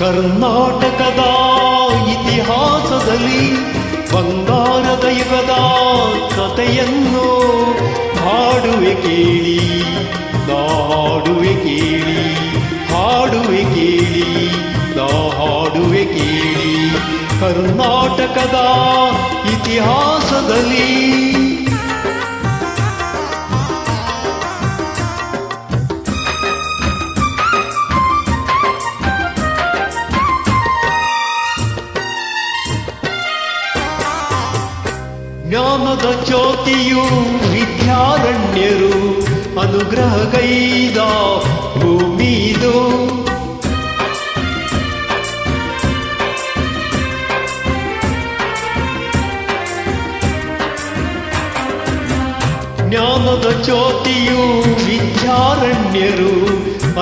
ಕರ್ನಾಟಕದ ಇತಿಹಾಸದಲ್ಲಿ ಬಂಗಾರದ ಯುಗದ ಕಥೆಯನ್ನು ಹಾಡುವೆ ಕೇಳಿ, ಹಾಡುವೆ ಕೇಳಿ, ಹಾಡುವೆ ಕೇಳಿ, ಹಾಡುವೆ ಕೇಳಿ. ಕರ್ನಾಟಕದ ಇತಿಹಾಸದಲ್ಲಿ ಜ್ಞಾನದ ಜ್ಯೋತಿಯು ವಿದ್ಯಾರಣ್ಯರು ಅನುಗ್ರಹಗೈದ ಭೂಮಿದು. ಜ್ಞಾನದ ಜ್ಯೋತಿಯು ವಿದ್ಯಾರಣ್ಯರು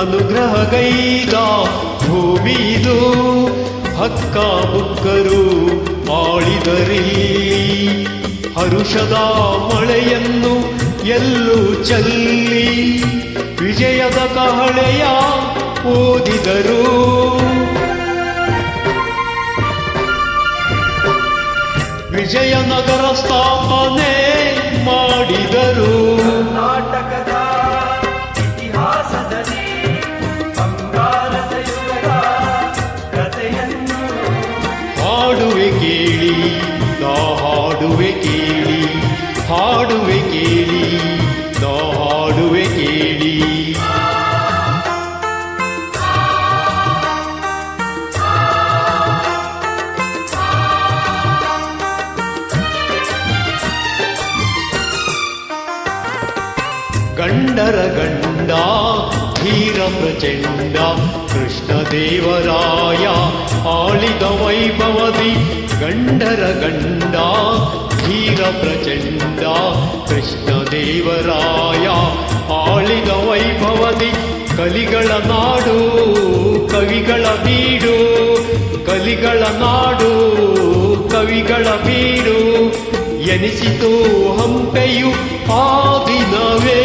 ಅನುಗ್ರಹಗೈದ ಭೂಮಿದು. ಹಕ್ಕ ಬುಕ್ಕರು ಆಳಿದರಿಲ್ಲಿ ಹರುಷದ ಮಳೆಯನ್ನು ಎಲ್ಲೂ ಚೆಲ್ಲಿ ವಿಜಯದ ಕಹಳೆಯ ಓದಿದರು. ವಿಜಯನಗರ ಸ್ಥಾಪನೆ ಮಾಡಿದರು. ಕರ್ನಾಟಕದ ಇತಿಹಾಸದಲ್ಲಿ ಬಂಗಾರದ ಯುಗದ ಕಥೆಯನ್ನು ಹಾಡುವೆ ಕೇಳಿ, ಹಾಡುವೆ ಕೇಳಿ, ಹಾಡುವೆ ಕೇಳಿ, ಹಾಡುವೆ ಕೇಳಿ. ಗಂಡರ ಗಂಡ ಧೀರ ಪ್ರಚಂಡ ಕೃಷ್ಣದೇವರಾಯ ಆಳಿದ ವೈಭವದಿ. ಗಂಡರ ಗಂಡ ಧೀರ ಪ್ರಚಂಡ ಕೃಷ್ಣದೇವರಾಯ ಆಳಿದ ವೈಭವದಿ. ಕಲಿಗಳ ನಾಡು ಕವಿಗಳ ಬೀಡು, ಕಲಿಗಳ ನಾಡು ಕವಿಗಳ ಬೀಡು ಎನಿಸಿತು ಹಂಪೆಯು ಆ ದಿನವೇ.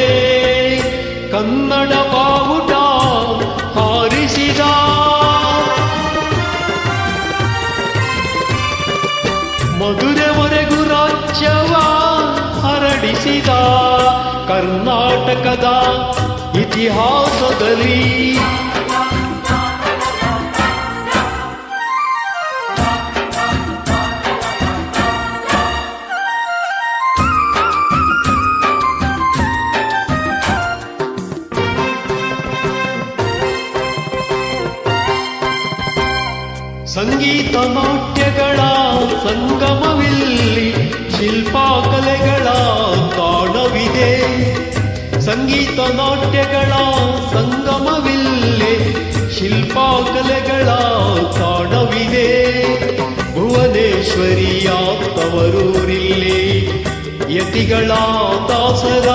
ಕನ್ನಡ ಬಾವುಟ ಹಾರಿಸಿದ ಮಧುರೆವರೆಗೂ ರಾಜ್ಯವ ಹರಡಿಸಿದ. ಕರ್ನಾಟಕದ ಇತಿಹಾಸದಲ್ಲಿ ಸಂಗೀತ ನಾಟ್ಯಗಳ ಸಂಗಮವಿಲ್ಲಿ ಶಿಲ್ಪಕಲೆಗಳ ತಾಣವಿದೆ. ಸಂಗೀತ ನಾಟ್ಯಗಳ ಸಂಗಮವಿಲ್ಲಿ ಶಿಲ್ಪಕಲೆಗಳ ತಾಣವಿದೆ. ಭುವನೇಶ್ವರಿಯ ತವರೂರಿಲ್ಲಿ ಯತಿಗಳ ದಾಸರ